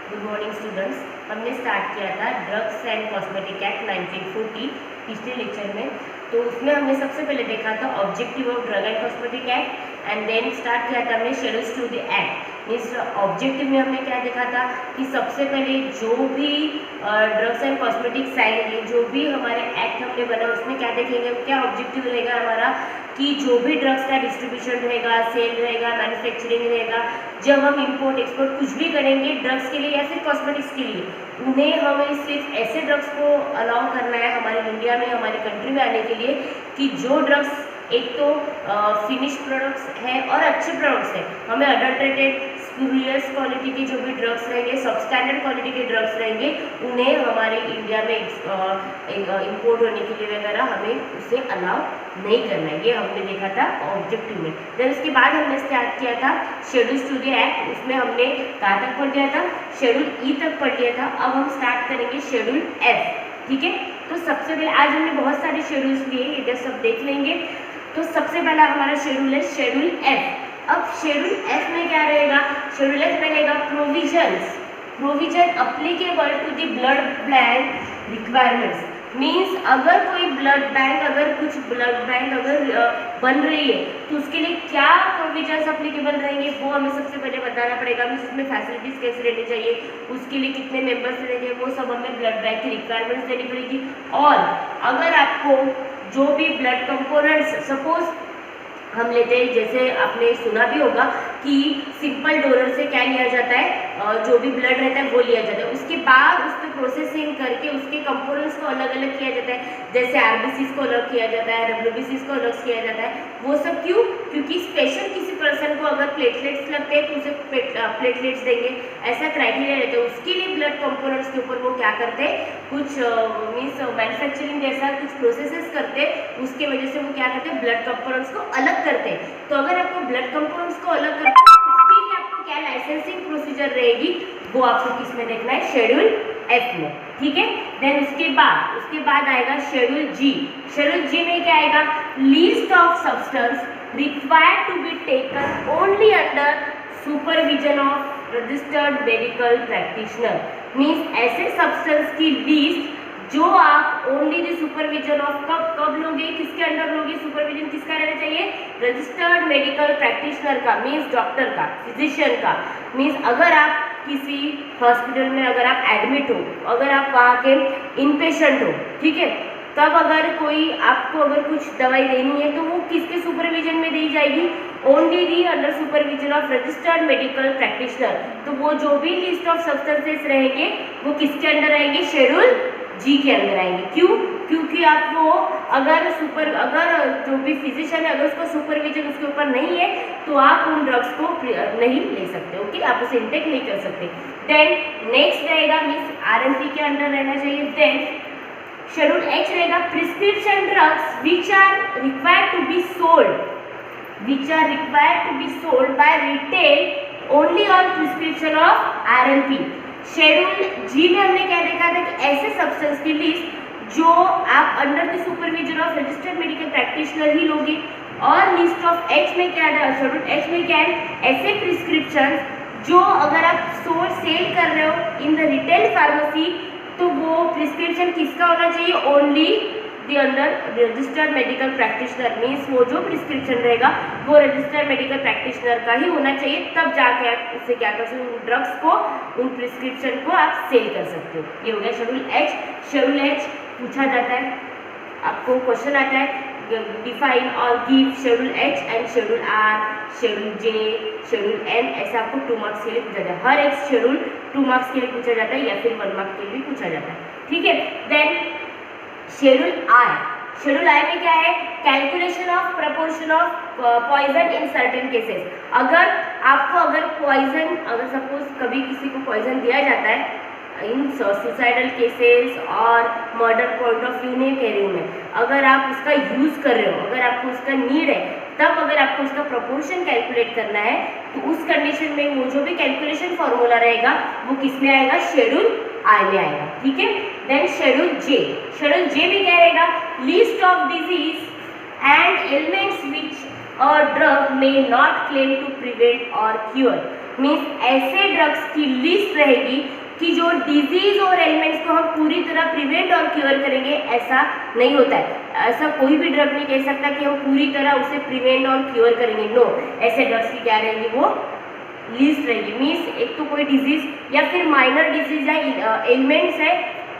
Good morning students. हमने start किया था ड्रग्स एंड कॉस्मेटिक एक्ट 1940 पिछले लेक्चर में। तो उसमें हमने सबसे पहले देखा था objective of drug and cosmetic act and then start किया था हमने schedules to the act. Means objective में हमने क्या देखा था कि सबसे पहले जो भी ड्रग्स एंड कॉस्मेटिक्स आएंगे, जो भी हमारे एक्ट हमने बना उसमें क्या देखेंगे, क्या ऑब्जेक्टिव रहेगा हमारा कि जो भी ड्रग्स का डिस्ट्रीब्यूशन रहेगा, सेल रहेगा, मैन्युफैक्चरिंग रहेगा, जब हम इंपोर्ट एक्सपोर्ट कुछ भी करेंगे ड्रग्स के लिए या फिर कॉस्मेटिक्स के लिए, उन्हें हमें सिर्फ ऐसे ड्रग्स को अलाउ करना है हमारे इंडिया में, हमारी कंट्री में आने के लिए कि जो ड्रग्स एक तो फिनिश प्रोडक्ट्स है और अच्छे प्रोडक्ट्स हैं। हमें अडल्ट्रेटेड स्पूरियस क्वालिटी के जो भी ड्रग्स रहेंगे, सब स्टैंडर्ड क्वालिटी के ड्रग्स रहेंगे, उन्हें हमारे इंडिया में इंपोर्ट होने के लिए वगैरह हमें उसे अलाउ नहीं करना है। ये हमने देखा था ऑब्जेक्टिव में। देन उसके बाद हमने स्टार्ट किया था शेड्यूल्स टू द एक्ट। उसमें हमने कहाँ तक पढ़ लिया था, शेड्यूल ई तक पढ़ लिया था। अब हम स्टार्ट करेंगे शेड्यूल एफ। ठीक है, तो सबसे पहले आज हमने बहुत सारे शेड्यूल्स लिए, इधर सब देख लेंगे। तो सबसे पहला हमारा शेड्यूल है शेड्यूल एफ। अब शेड्यूल एफ में क्या रहेगा, शेड्यूल एफ में रहेगा provisions, provision applicable to the blood bank requirements. Means अगर कोई ब्लड बैंक, अगर कुछ ब्लड बैंक अगर बन रही है तो उसके लिए क्या प्रोविजंस अप्लीकेबल रहेंगे वो हमें सबसे पहले बताना पड़ेगा। मीन्स उसमें फैसिलिटीज़ कैसे रहनी चाहिए, उसके लिए कितने मेंबर्स रहेंगे, वो सब हमें ब्लड बैंक की रिक्वायरमेंट्स देनी पड़ेगी। और अगर आपको जो भी ब्लड कंपोनेंट्स, सपोज हम लेते हैं, जैसे आपने सुना भी होगा कि सिंपल डोनर से क्या लिया जाता है, जो भी ब्लड रहता है वो लिया जाता है। उसके बाद उस पर प्रोसेसिंग करके उसके कंपोनेंट्स को अलग अलग किया जाता है। जैसे आरबीसीज को अलग किया जाता है, डब्ल्यूबीसीज को अलग किया जाता है। वो सब क्यों? क्योंकि स्पेशल किसी पर्सन को अगर प्लेटलेट्स लगते हैं तो उसे प्लेटलेट्स देंगे, ऐसा क्राइटेरिया रहता है। उसके लिए ब्लड कंपोनेंट्स के ऊपर वो क्या करते हैं, कुछ मीन्स मैन्युफैक्चरिंग जैसा कुछ प्रोसेसेस करते हैं। उसके वजह से वो क्या करते हैं, ब्लड कंपोनेंट्स को अलग करते हैं। तो अगर आपको ब्लड कंपाउंड्स को अलग करना है तो उसके लिए आपको क्या लाइसेंसिंग प्रोसीजर रहेगी, वो आपको किस में देखना है, शेड्यूल एफ में। ठीक है, देन उसके बाद आएगा शेड्यूल जी। शेड्यूल जी में क्या आएगा, list of substance required to be taken only under supervision of registered medical practitioner. Means ऐसे सब्सटेंस की लिस्ट जो आप ओनली द सुपरविजन ऑफ कब लोगे, किसके अंडर लोगे, सुपरविजन किसका रहना चाहिए, रजिस्टर्ड मेडिकल प्रैक्टिशनर का, मीन्स डॉक्टर का, फिजिशियन का। मीन्स अगर आप किसी हॉस्पिटल में अगर आप एडमिट हो, अगर आप वहाँ के इनपेशेंट हो, ठीक है, तब अगर कोई आपको अगर कुछ दवाई देनी है तो वो किसके सुपरविजन में दी जाएगी, only the under supervision of registered medical practitioner. तो वो जो भी लिस्ट ऑफ सब्सटेंसेस रहेंगे वो किसके अंडर आएंगे, शेड्यूल जी के अंदर आएंगे। क्यों? क्योंकि आपको अगर जो भी फिजिशियन है अगर उसका सुपरविजन उसके ऊपर नहीं है तो आप उन ड्रग्स को नहीं ले सकते। ओके, आप उसे इंटेक नहीं कर सकते। देन नेक्स्ट रहेगा मीन्स आरएमपी के अंडर रहना चाहिए। देन शेड्यूल एच रहेगा prescription drugs which are required to be sold by retail only on prescription of RMP. Schedule G में हमने क्या देखा था कि ऐसे सब्सटेंस की लिस्ट जो आप under the supervision of registered medical practitioner ही लोगे। और लिस्ट ऑफ एच में क्या है, शेड्यूल एच में क्या है, ऐसे प्रिस्क्रिप्शन जो अगर आप सेल कर रहे हो इन द रिटेल फार्मेसी तो वो प्रिस्क्रिप्शन किसका होना चाहिए, only the under registered medical practitioner. Means वो जो प्रिस्क्रिप्शन रहेगा वो रजिस्टर्ड मेडिकल प्रैक्टिशनर का ही होना चाहिए, तब जाके आप उससे क्या कर सकते हो, उन ड्रग्स को, उन प्रिस्क्रिप्शन को आप सेल कर सकते हो। ये हो गया शेड्यूल एच। शेड्यूल एच पूछा जाता है, आपको क्वेश्चन आता है डिफाइन और give schedule H and schedule R, schedule J, schedule N, ऐसा आपको 2 मार्क्स के लिए पूछा जाता है। हर एक शेड्यूल 2 मार्क्स के लिए पूछा जाता है या फिर 1 मार्क्स के लिए भी पूछा जाता है। ठीक है, then schedule I. Schedule I में क्या है, calculation of proportion of poison in certain cases. अगर पॉइजन, अगर सपोज कभी किसी को पॉइजन दिया जाता है इन सुसाइडल केसेस और मर्डर पॉइंट ऑफ व्यू नहीं कह रही हूँ मैं, अगर आप उसका यूज़ कर रहे हो, अगर आपको उसका नीड है, तब अगर आपको उसका प्रोपोर्शन कैलकुलेट करना है तो उस कंडीशन में वो जो भी कैलकुलेशन फॉर्मूला रहेगा वो किस में आएगा, शेड्यूल आई में आएगा। ठीक है, देन शेड्यूल जे। शेड्यूल जे में क्या रहेगा, list of disease and elements which और ड्रग में नॉट क्लेम टू प्रिवेंट और क्योर। मीन्स ऐसे ड्रग्स की लिस्ट रहेगी कि जो डिजीज और एलिमेंट्स को हम पूरी तरह प्रिवेंट और क्योर करेंगे, ऐसा नहीं होता है। ऐसा कोई भी ड्रग नहीं कह सकता कि हम पूरी तरह उसे प्रिवेंट और क्योर करेंगे। नो, ऐसे ड्रग्स की क्या रहेगी, वो लिस्ट रहेगी। मीन्स एक तो कोई डिजीज या फिर माइनर डिजीज है, एलिमेंट्स है,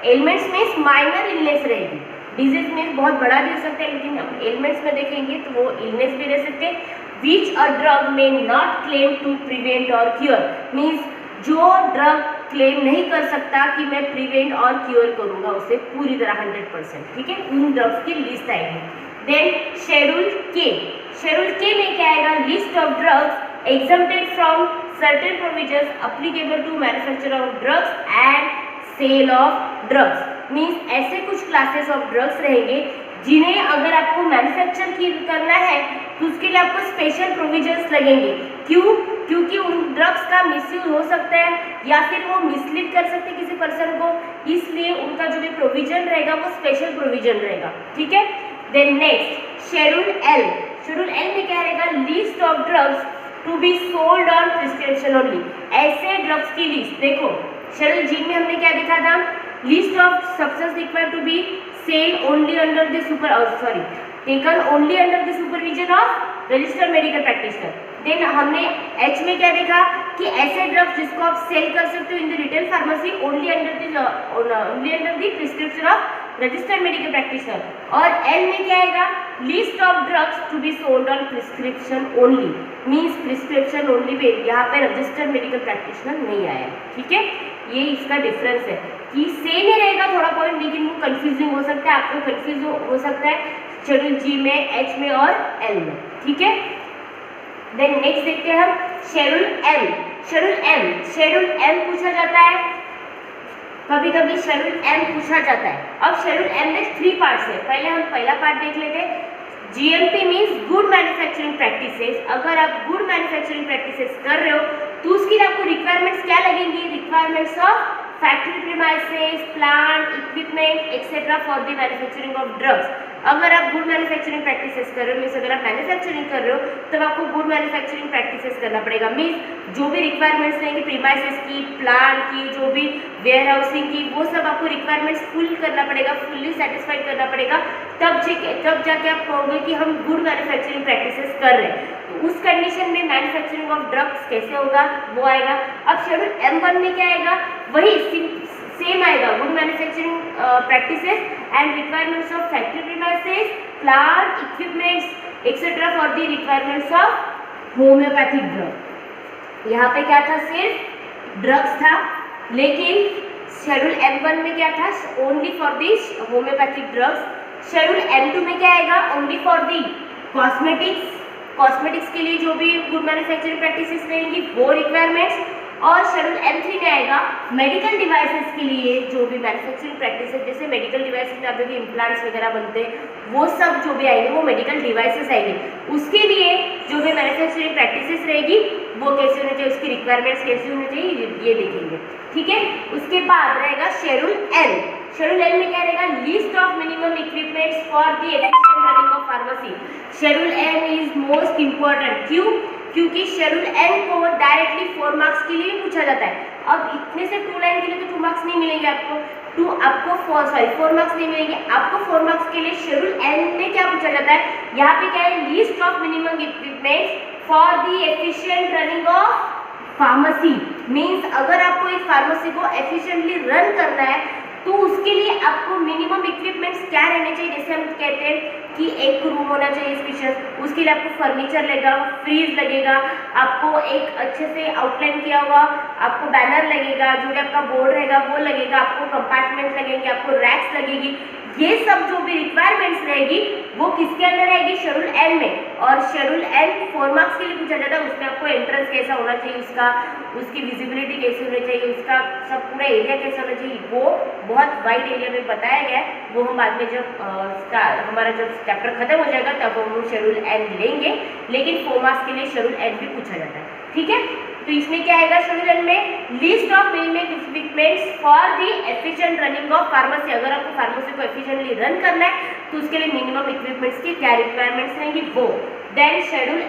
एलिमेंट्स मीन्स माइनर इलनेस रहेगी। डिजीज मीन्स बहुत बड़ा भी हो सकता है, लेकिन हम एलिमेंट्स में देखेंगे तो वो इलनेस भी रह सकते हैं। विच अ ड्रग में नॉट क्लेम टू प्रिवेंट और क्योर, मीन्स जो ड्रग क्लेम नहीं कर सकता कि मैं प्रिवेंट और क्योर करूंगा उसे पूरी तरह 100%, ठीक है, उन ड्रग्स की लिस्ट आएगी। देन शेड्यूल के, शेड्यूल के में क्या आएगा, list of drugs exempted from certain provisions applicable to manufacture of drugs and sale of drugs। Means ऐसे कुछ क्लासेस ऑफ ड्रग्स रहेंगे जिन्हें अगर आपको मैन्युफैक्चर करना है तो उसके लिए आपको स्पेशल प्रोविजंस लगेंगे। क्यों? क्योंकि उन ड्रग्स का मिसयूज हो सकता है या फिर वो मिसलीड कर सकते हैं किसी पर्सन को, इसलिए उनका जो भी प्रोविजन रहेगा वो स्पेशल प्रोविजन रहेगा, ठीक है। Then next schedule L, schedule L में क्या रहेगा, list of drugs to be sold on prescription only. ऐसे ड्रग्स की लिस्ट देखो, शेड्यूल जी में हमने क्या देखा था, list of substance required to be sale only under the taken only under the supervision of registered medical practitioner. Then हमने H में क्या देखा कि ऐसे ड्रग्स जिसको आप सेल कर सकते हो in the retail pharmacy only under the prescription of registered medical practitioner. और एल में क्या आएगा, list of drugs to be sold on prescription only, means prescription only पे, यहाँ पे रजिस्टर्ड मेडिकल प्रैक्टिशनर नहीं आया, ठीक है। ये इसका डिफरेंस है कि सेम ही रहेगा थोड़ा पॉइंट, लेकिन वो कंफ्यूजिंग हो सकता है, आपको कंफ्यूज हो सकता है शेड्यूल जी में, एच में और एल में, ठीक है। देन नेक्स्ट देखते हैं हम शेड्यूल एम, शेड्यूल एम पूछा जाता है, कभी कभी शेड्यूल एम पूछा जाता है। अब शेड्यूल एम में 3 पार्ट्स है, पहले हम पहला पार्ट देख लेते हैं। GMP means good manufacturing practices. अगर आप गुड मैन्युफैक्चरिंग प्रैक्टिसेस कर रहे हो तो उसके लिए आपको रिक्वायरमेंट्स क्या लगेंगी, requirements of factory premises, plant, equipment etcetera for the manufacturing of drugs. अगर आप गुड मैन्युफैक्चरिंग प्रैक्टिसेस कर रहे हो, मीन्स अगर आप मैन्युफैक्चरिंग कर रहे हो तब आपको गुड मैन्युफैक्चरिंग प्रैक्टिसेस करना पड़ेगा। मीन्स जो भी रिक्वायरमेंट्स रहेंगे प्रीमाइसेस की, प्लांट की, जो भी वेयर हाउसिंग की, वो सब आपको रिक्वायरमेंट्स फुल करना पड़ेगा, फुल्ली सेटिस्फाइड करना पड़ेगा, तब जाके आप कहोगे कि हम गुड मैन्युफैक्चरिंग प्रैक्टिसेस कर रहे हैं। तो उस कंडीशन में मैन्युफैक्चरिंग ऑफ ड्रग्स कैसे होगा, वो आएगा। अब शेड्यूल M1 में क्या आएगा, वही सेम आएगा, good manufacturing practices and requirements of factory premises, plant, equipments etcetera for the requirements of homeopathic drug. यहाँ पे क्या था, सिर्फ ड्रग्स था, लेकिन शेड्यूल M1 में क्या था, only for this homeopathic drugs. Schedule M2 में क्या आएगा, only for the cosmetics, cosmetics के लिए जो भी गुड मैन्युफैक्चरिंग प्रैक्टिसेस रहेंगी वो रिक्वायरमेंट्स। और शेड्यूल M3 में आएगा मेडिकल डिवाइसेस के लिए जो भी मैन्युफैक्चरिंग प्रैक्टिसेस, जैसे मेडिकल डिवाइसेस में आप देखिए इम्प्लांट्स वगैरह बनते हैं, वो सब जो भी आएंगे वो मेडिकल डिवाइसेस आएंगे। उसके लिए जो भी मैन्युफैक्चरिंग प्रैक्टिसेस रहेगी वो कैसे होनी चाहिए, उसकी रिक्वायरमेंट्स कैसे होनी चाहिए, ये देखेंगे, ठीक है। उसके बाद रहेगा शेड्यूल L। शेड्यूल L में क्या रहेगा, list of minimum equipments for the efficient running of pharmacy. Schedule N is most important, क्यों? क्योंकि शेड्यूल N को डायरेक्टली 4 मार्क्स के लिए पूछा जाता है। अब इतने से 2 लाइन के लिए तो 2 मार्क्स नहीं मिलेंगे आपको, 4 मार्क्स नहीं मिलेंगे आपको। 4 मार्क्स के लिए शेड्यूल N में क्या पूछा जाता है, यहाँ पे क्या है, list of minimum equipments for the efficient running of pharmacy. Means अगर आपको एक फार्मेसी को एफिशिएंटली रन करना है तो उसके लिए आपको मिनिमम इक्विपमेंट्स क्या रहने चाहिए, जैसे हम कहते हैं कि एक रूम होना चाहिए स्पेशियस, उसके लिए आपको फर्नीचर लगेगा, फ्रीज लगेगा, आपको एक अच्छे से आउटलाइन किया हुआ आपको बैनर लगेगा, जो भी आपका बोर्ड रहेगा वो लगेगा, आपको कंपार्टमेंट लगेंगे, आपको रैक्स लगेगी। ये सब जो भी रिक्वायरमेंट्स रहेगी वो किसके अंदर आएगी, शेड्यूल N में। और शेड्यूल N 4 मार्क्स के लिए पूछा जाता है, उसमें आपको एंट्रेंस कैसा होना चाहिए, उसकी विजिबिलिटी कैसे होनी चाहिए, उसका सब पूरा एरिया कैसा होना चाहिए, वो बहुत वाइड एरिया में बताया गया है। वो हम बाद में जब हमारा जब चैप्टर खत्म हो जाएगा तब हम शेड्यूल N लेंगे, लेकिन 4 मार्क्स के लिए शेड्यूल N भी पूछा जाता है, ठीक है। तो इसमें क्या आएगा शेड्यूल N में, list of minimum equipments for the efficient running of pharmacy. अगर आपको फार्मेसी को एफिशिएंटली रन करना है तो उसके लिए मिनिमम इक्विपमेंट्स की क्या रिक्वायरमेंट्स रहेंगी वो। Then schedule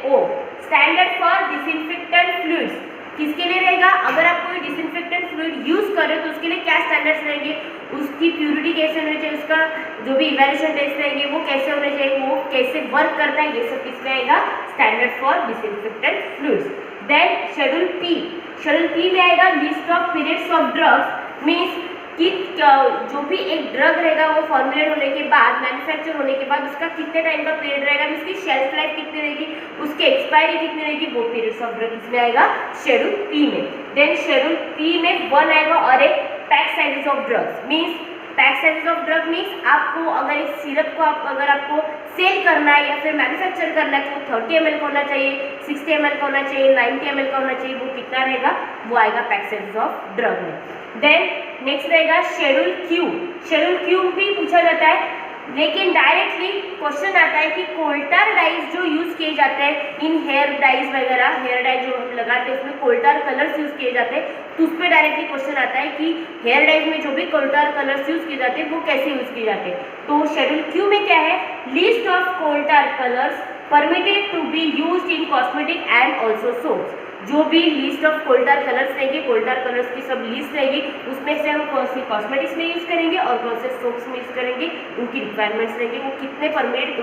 O standard for disinfectant fluids, किसके लिए रहेगा? अगर आप कोई डिसइंफेक्टेंट फ्लूइड यूज करें तो उसके लिए क्या स्टैंडर्ड्स रहेंगे, उसकी प्यूरिटी कैसे होनी चाहिए, उसका जो भी इवैल्यूएशन टेस्ट रहेंगे वो कैसे होने चाहिए, वो कैसे वर्क करता है, ये सब किसमें आएगा? Standard for disinfectant fluids. Then schedule P में आएगा list of periods of drugs, means कि जो भी एक ड्रग रहेगा वो फॉर्मुलेट होने के बाद, मैन्युफैक्चर होने के बाद उसका कितने टाइम का पीरियड रहेगा, उसकी शेल्फ लाइफ कितनी रहेगी, उसकी एक्सपायरी कितनी रहेगी, वो पीरियड्स ऑफ ड्रग इसमें आएगा शेड्यूल पी में। देन शेड्यूल पी में 1 आएगा और एक pack sizes of drugs, means pack sizes of drug means आपको अगर इस सिरप को अगर आपको सेल करना है या फिर मैन्युफैक्चर करना है तो 30 ml का होना चाहिए, 60 ml का होना चाहिए, 90 ml का होना चाहिए, वो कितना रहेगा, वो आएगा पैक साइजेस ऑफ ड्रग में। देन नेक्स्ट रहेगा शेड्यूल क्यू भी पूछा जाता है, लेकिन डायरेक्टली क्वेश्चन आता है कि कोल्टार डाइज जो यूज किए जाते हैं इन हेयर डाइज वगैरह, हेयर डाई जो हम लगाते हैं उसमें कोल्टार कलर्स यूज किए जाते हैं, तो उस पर डायरेक्टली क्वेश्चन आता है कि हेयर डाइज में जो भी कोल्टार कलर्स यूज किए जाते हैं वो कैसे यूज किए जाते हैं। तो शेड्यूल क्यू में क्या है, list of coal tar colours permitted to be used in cosmetic and also soaps, जो भी लिस्ट ऑफ कोल्टार कलर्स रहेंगे, कोल्टार कलर्स की सब लिस्ट रहेगी, उसमें से हम कौन से कॉस्मेटिक्स में यूज़ करेंगे और कौन से सोप्स में यूज़ करेंगे, उनकी रिक्वायरमेंट्स रहेंगे, वो कितने परमिट,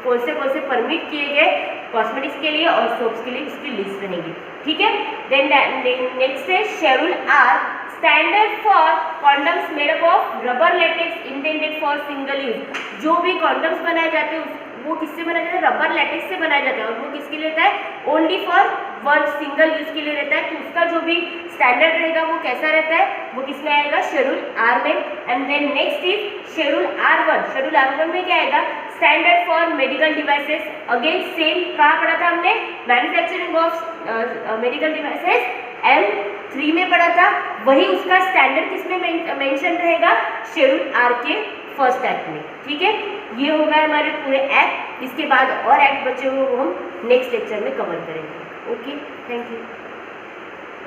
कौन से परमिट किए गए कॉस्मेटिक्स के लिए और सोप्स के लिए, उसकी लिस्ट रहेगी। ठीक है। देन नेक्स्ट है schedule R, standard for condoms made up of rubber latex intended for single use, जो भी कॉन्डम्स बनाए जाते हैं वो किससे बनाया जाता है, रबर लेटेक्स से बनाया जाता है, और वो किसके लिए रहता है, only for one single use के लिए रहता है, तो उसका जो भी स्टैंडर्ड रहेगा वो कैसा रहता है, वो किसमें आएगा, शेड्यूल आर में। And then next is schedule R one में क्या आएगा, standard for medical devices, again same कहाँ पढ़ा था हमने, manufacturing of medical devices M3 में पढ़ा था, वही उसका स्टैंडर्ड किसमें मेंशन रहेगा, शेड्यूल आर के फर्स्ट एक्ट में। ठीक है, ये हो गए हमारे पूरे एक्ट, इसके बाद और एक्ट बचे हुए वो हम नेक्स्ट लेक्चर में कवर करेंगे। Okay, thank you.